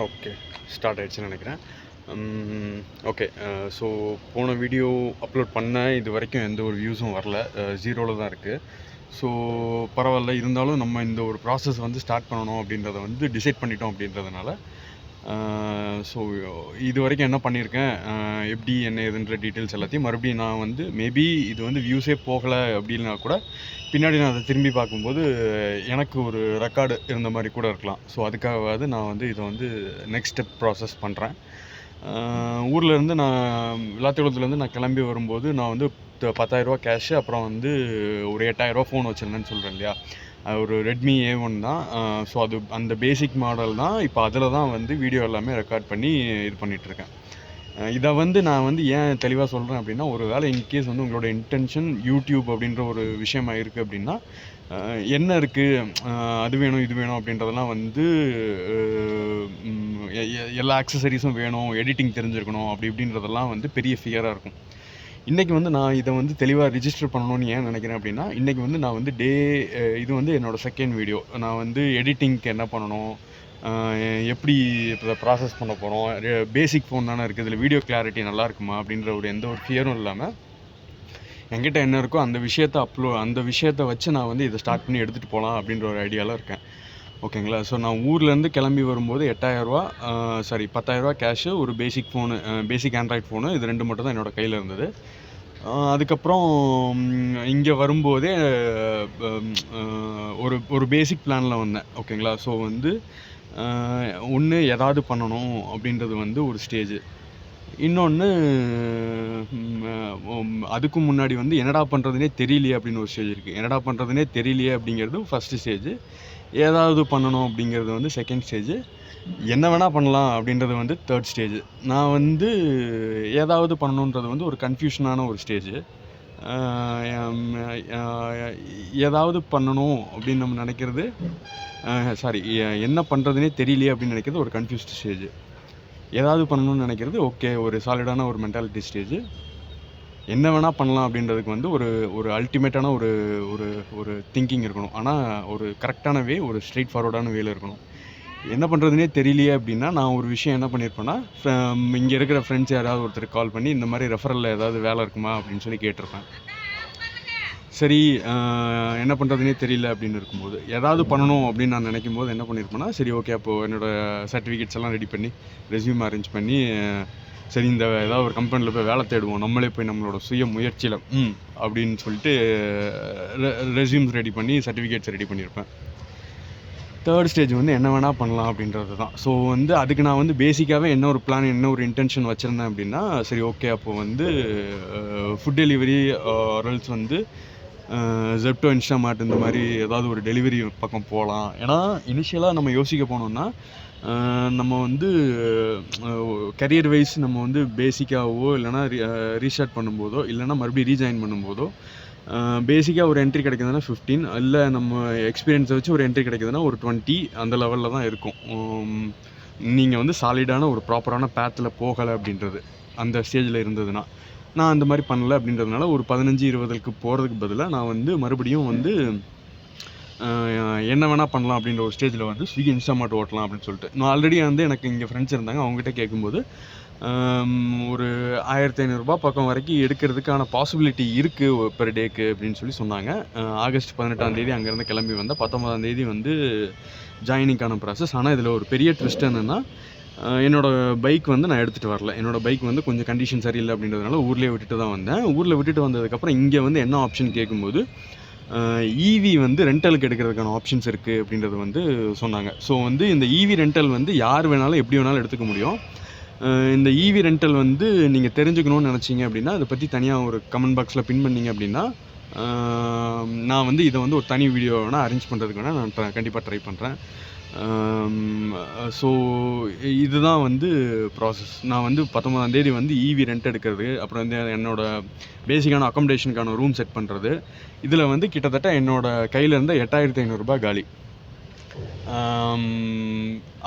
Okay, start ஆயிடுச்சுன்னு நினைக்கிறேன். Okay. So போன வீடியோ அப்லோட் பண்ணேன், இது வரைக்கும் எந்த ஒரு வியூஸும் வரல, ஜீரோவில் தான் இருக்குது. ஸோ பரவாயில்ல, இருந்தாலும் நம்ம இந்த ஒரு ப்ராசஸ் வந்து ஸ்டார்ட் பண்ணணும் அப்படின்றத வந்து டிசைட் பண்ணிட்டோம் அப்படின்றதுனால ஸோ இது வரைக்கும் என்ன பண்ணியிருக்கேன், எப்படி என்ன ஏதுன்ற டீட்டெயில்ஸ் எல்லாத்தையும் மறுபடியும் நான் வந்து மேபி இது வந்து வியூஸே போகலை அப்படின்னா கூட பின்னாடி நான் அதை திரும்பி பார்க்கும்போது எனக்கு ஒரு ரெக்கார்டு இருந்த மாதிரி கூட இருக்கலாம். ஸோ அதுக்காகவாவது நான் வந்து இதை வந்து நெக்ஸ்ட் ஸ்டெப் ப்ராசஸ் பண்ணுறேன். ஊர்லேருந்து நான் விளாத்திக்குளத்துலேருந்து நான் கிளம்பி வரும்போது நான் வந்து 10,000 கேஷு, அப்புறம் வந்து ஒரு 8,000 ஃபோன் வச்சுருந்தேன்னு சொல்கிறேன் இல்லையா, ஒரு ரெட்மி A1 தான். ஸோ அது அந்த பேசிக் மாடல் தான். இப்போ அதில் தான் வந்து வீடியோ எல்லாமே ரெக்கார்ட் பண்ணி இது பண்ணிகிட்ருக்கேன். இதை வந்து நான் வந்து ஏன் தெளிவாக சொல்கிறேன் அப்படின்னா, ஒரு வேளை இன்கேஸ் வந்து உங்களோட இன்டென்ஷன் யூடியூப் அப்படின்ற ஒரு விஷயமா இருக்குது அப்படின்னா, என்ன இருக்குது, அது வேணும் இது வேணும் அப்படின்றதெல்லாம் வந்து எல்லா ஆக்சசரிஸும் வேணும், எடிட்டிங் தெரிஞ்சிருக்கணும் அப்படி இப்படின்றதெல்லாம் வந்து பெரிய ஃபியராக இருக்கும். இன்றைக்கி வந்து நான் இதை வந்து தெளிவாக ரிஜிஸ்டர் பண்ணணும்னு ஏன் நினைக்கிறேன் அப்படின்னா, இன்றைக்கி வந்து நான் வந்து இது வந்து என்னோடய செகண்ட் வீடியோ. நான் வந்து எடிட்டிங்க்கு என்ன பண்ணணும், எப்படி இப்போ ப்ராசஸ் பண்ண போகிறோம், பேசிக் ஃபோன் தானே இருக்குது, இதில் வீடியோ கிளாரிட்டி நல்லா இருக்குமா அப்படின்ற ஒரு எந்த ஒரு ஃபியரும் இல்லாமல் என்கிட்ட என்ன இருக்கோ அந்த விஷயத்தை வச்சு நான் வந்து இதை ஸ்டார்ட் பண்ணி எடுத்துகிட்டு போகலாம் அப்படின்ற ஒரு ஐடியாவில் இருக்கேன். ஓகேங்களா? ஸோ நான் ஊர்லேருந்து கிளம்பி வரும்போது 10,000 கேஷு, ஒரு பேசிக் ஃபோனு, பேசிக் ஆண்ட்ராய்ட் ஃபோனு, இது 2 மட்டும் தான் என்னோடய கையில் இருந்தது. அதுக்கப்புறம் இங்கே வரும்போதே ஒரு பேசிக் பிளானில் வந்தேன். ஓகேங்களா? ஸோ வந்து ஒன்று ஏதாவது பண்ணணும் அப்படின்றது வந்து ஒரு ஸ்டேஜு. இன்னொன்று அதுக்கு முன்னாடி வந்து என்னடா பண்ணுறதுனே தெரியலையே அப்படின்னு ஒரு ஸ்டேஜ் இருக்குது. என்னடா பண்ணுறதுனே தெரியலையே அப்படிங்கிறது ஃபஸ்ட்டு ஸ்டேஜு. ஏதாவது பண்ணணும் அப்படிங்கிறது வந்து செகண்ட் ஸ்டேஜு. என்ன வேணால் பண்ணலாம் அப்படின்றது வந்து தேர்ட் ஸ்டேஜு. நான் வந்து ஏதாவது பண்ணணுன்றது வந்து ஒரு கன்ஃபியூஷனான ஒரு ஸ்டேஜு. ஏதாவது பண்ணணும் அப்படின்னு நம்ம நினைக்கிறது, என்ன பண்ணுறதுனே தெரியலையே அப்படின்னு நினைக்கிறது ஒரு கன்ஃபியூஸ்டு ஸ்டேஜு. ஏதாவது பண்ணணும்னு நினைக்கிறது ஓகே, ஒரு சாலிடான ஒரு மென்டாலிட்டி ஸ்டேஜு. என்ன வேணால் பண்ணலாம் அப்படின்றதுக்கு வந்து ஒரு அல்டிமேட்டான ஒரு ஒரு ஒரு திங்கிங் இருக்கணும். ஆனால் ஒரு கரெக்டான வே, ஒரு ஸ்ட்ரெயிட் ஃபார்வர்டான வேல இருக்கணும். என்ன பண்ணுறதுனே தெரியலையே அப்படின்னா, நான் ஒரு விஷயம் என்ன பண்ணியிருப்பேன்னா, இங்கே இருக்கிற ஃப்ரெண்ட்ஸ் யாராவது ஒருத்தருக்கு கால் பண்ணி இந்த மாதிரி ரெஃபரலில் ஏதாவது வேலை இருக்குமா அப்படின்னு சொல்லி கேட்டிருப்பேன். சரி, என்ன பண்ணுறதுனே தெரியல அப்படின்னு இருக்கும்போது, ஏதாவது பண்ணணும் அப்படின்னு நான் நினைக்கும் போது என்ன பண்ணியிருப்பேன்னா, சரி ஓகே, அப்போது என்னோடய சர்டிஃபிகேட்ஸ் எல்லாம் ரெடி பண்ணி ரெஸ்யூம் அரேஞ்ச் பண்ணி, சரி இந்த ஏதாவது ஒரு கம்பெனியில் போய் வேலை தேடுவோம், நம்மளே போய் நம்மளோட சுய முயற்சியில் அப்படின்னு சொல்லிட்டு ரெஸ்யூம்ஸ் ரெடி பண்ணி சர்டிஃபிகேட்ஸ் ரெடி பண்ணியிருப்பேன். தேர்ட் ஸ்டேஜ் வந்து என்ன வேணால் பண்ணலாம் அப்படின்றது தான். ஸோ வந்து அதுக்கு நான் வந்து பேசிக்காகவே என்ன ஒரு பிளான், என்ன ஒரு இன்டென்ஷன் வச்சுருந்தேன் அப்படின்னா, சரி ஓகே, அப்போது வந்து ஃபுட் டெலிவரி ஆர்எல்ஸ் வந்து ஜெப்டோ, இன்ஸ்டாமார்ட் இந்த மாதிரி ஏதாவது ஒரு டெலிவரி பக்கம் போகலாம். ஏன்னா இனிஷியலாக நம்ம யோசிக்க போனோம்னா, நம்ம வந்து கரியர் வைஸ் நம்ம வந்து பேசிக்காகவோ இல்லைனா ரீஸ்டார்ட் பண்ணும்போதோ இல்லைனா மறுபடியும் ரீஜாயின் பண்ணும்போதோ பேசிக்காக ஒரு என்ட்ரி கிடைக்குதுன்னா 15, இல்லை நம்ம எக்ஸ்பீரியன்ஸை வச்சு ஒரு என்ட்ரி கிடைக்குதுன்னா ஒரு 20, அந்த லெவலில் தான் இருக்கும். நீங்கள் வந்து சாலிடான ஒரு ப்ராப்பரான பேத்தில் போகலை அப்படின்றது அந்த ஸ்டேஜில் இருந்ததுன்னா, நான் அந்த மாதிரி பண்ணலை அப்படின்றதுனால ஒரு 15-20க்கு போகிறதுக்கு பதிலாக நான் வந்து மறுபடியும் வந்து என்ன வேணால் பண்ணலாம் அப்படின்ற ஒரு ஸ்டேஜில் வந்து ஸ்விக்கி, இன்ஸ்டாமார்ட் ஓட்டலாம் அப்படின்னு சொல்லிட்டு, நான் ஆல்ரெடி வந்து எனக்கு இங்கே ஃப்ரெண்ட்ஸ் இருந்தாங்க, அவங்ககிட்ட கேட்கும்போது ஒரு 1,500 பக்கம் வரைக்கும் எடுக்கிறதுக்கான பாசிபிலிட்டி இருக்குது பெர் டேக்கு அப்படின்னு சொல்லி சொன்னாங்க. ஆகஸ்ட் 18 அங்கேருந்து கிளம்பி வந்தேன். 19 வந்து ஜாயினிங்கான ப்ராசஸ். ஆனால் இதில் ஒரு பெரிய ட்விஸ்ட் என்னென்னா, என்னோடய பைக் வந்து நான் எடுத்துகிட்டு வரல. என்னோடய பைக் வந்து கொஞ்சம் கண்டிஷன் சரியில்லை அப்படின்றதுனால ஊர்லேயே விட்டுட்டு தான் வந்தேன். ஊரில் விட்டுட்டு வந்ததுக்கப்புறம் இங்கே வந்து என்ன ஆப்ஷன் கேட்கும்போது, ஈவி வந்து ரெண்டலுக்கு எடுக்கிறதுக்கான ஆப்ஷன்ஸ் இருக்குது அப்படின்றது வந்து சொன்னாங்க. ஸோ வந்து இந்த ஈவி ரெண்டல் வந்து யார் வேணாலும் எப்படி வேணாலும் எடுத்துக்க முடியும். இந்த ஈவி ரெண்டல் வந்து நீங்கள் தெரிஞ்சுக்கணும்னு நினச்சிங்க அப்படின்னா, அதை பற்றி தனியாக ஒரு கமெண்ட் பாக்ஸில் பின் பண்ணிங்க அப்படின்னா, நான் வந்து இதை வந்து ஒரு தனி வீடியோ வேணால் அரேஞ்ச் பண்ணுறதுக்கு வேணால் நான் கண்டிப்பாக ட்ரை பண்ணுறேன். ஸோ இதுதான் வந்து ப்ராசஸ். நான் வந்து 19 வந்து ஈவி ரெண்ட் எடுக்கிறது, அப்புறம் வந்து என்னோடய பேசிக்கான அக்காமடேஷனுக்கான ரூம் செட் பண்ணுறது, இதில் வந்து கிட்டத்தட்ட என்னோடய கையில் இருந்த 8,500 ரூபாய் காலி.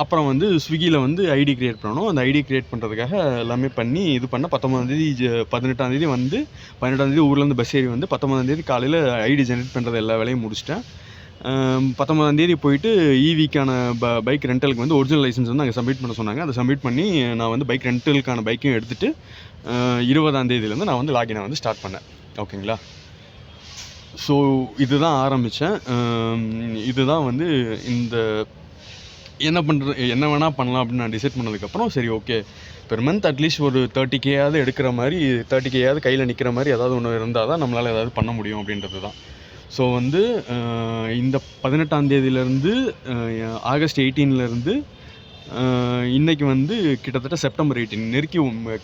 அப்புறம் வந்து ஸ்விக்கியில் வந்து ஐடி க்ரியேட் பண்ணணும். அந்த ஐடி க்ரியேட் பண்ணுறதுக்காக எல்லாமே பண்ணி இது பண்ண 18 வந்து 18 ஊர்லேருந்து பஸ் ஏறி வந்து 19 காலையில் ஐடி ஜென்ரேட் பண்ணுறது எல்லா வேலையும் முடிச்சிட்டேன். 19ஆம் தேதி போயிட்டு ஈவிக்கான பைக் ரெண்டலுக்கு வந்து ஒரிஜினல் லைசன்ஸ் வந்து அங்கே சப்மிட் பண்ண சொன்னாங்க. அதை சப்மிட் பண்ணி நான் வந்து பைக் ரெண்டலுக்கான பைக்கையும் எடுத்துகிட்டு 20ஆம் தேதியிலேருந்து நான் வந்து லாகினை வந்து ஸ்டார்ட் பண்ணேன். ஓகேங்களா? ஸோ இதுதான் ஆரம்பித்தேன். இதுதான் வந்து இந்த என்ன வேணால் பண்ணலாம் அப்படின்னு நான் டிசைட் பண்ணதுக்கப்புறம் சரி ஓகே பெர் மந்த் அட்லீஸ்ட் ஒரு 30Kயாவது எடுக்கிற மாதிரி 30Kயாவது கையில் நிற்கிற மாதிரி ஏதாவது ஒன்று இருந்தால் தான் நம்மளால் ஏதாவது பண்ண முடியும் அப்படின்றது தான். ஸோ வந்து இந்த 18ஆம் தேதியிலேருந்து ஆகஸ்ட் 18லேருந்து இன்றைக்கி வந்து கிட்டத்தட்ட செப்டம்பர் 18 நெருக்கி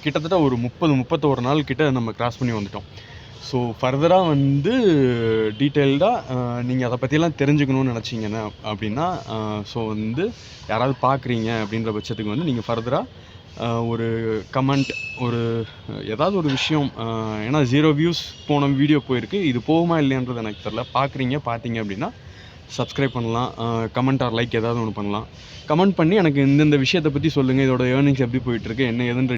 கிட்டத்தட்ட ஒரு 31 நாள் கிட்ட நம்ம கிராஸ் பண்ணி வந்துட்டோம். ஸோ ஃபர்தராக வந்து டீட்டெயில்டாக நீங்கள் அதை பற்றியெல்லாம் தெரிஞ்சுக்கணுன்னு நினச்சிங்கன்னா அப்படின்னா ஸோ வந்து யாராவது பார்க்குறீங்க அப்படின்ற பட்சத்துக்கு வந்து நீங்கள் ஃபர்தராக ஒரு கமெண்ட் ஒரு ஏதாவது ஒரு விஷயம் ஏன்னா 0 வியூஸ் போன வீடியோ போயிருக்கு. இது போகுமா இல்லையான்றது எனக்கு தெரில. பார்த்தீங்க அப்படின்னா சப்ஸ்கிரைப் பண்ணலாம். கமெண்ட் ஆர் லைக் ஏதாவது ஒன்று பண்ணலாம். கமெண்ட் பண்ணி எனக்கு இந்தந்த விஷயத்தை பற்றி சொல்லுங்கள், இதோட ஏர்னிங்ஸ் எப்படி போயிட்டுருக்கு என்ன ஏதுன்ற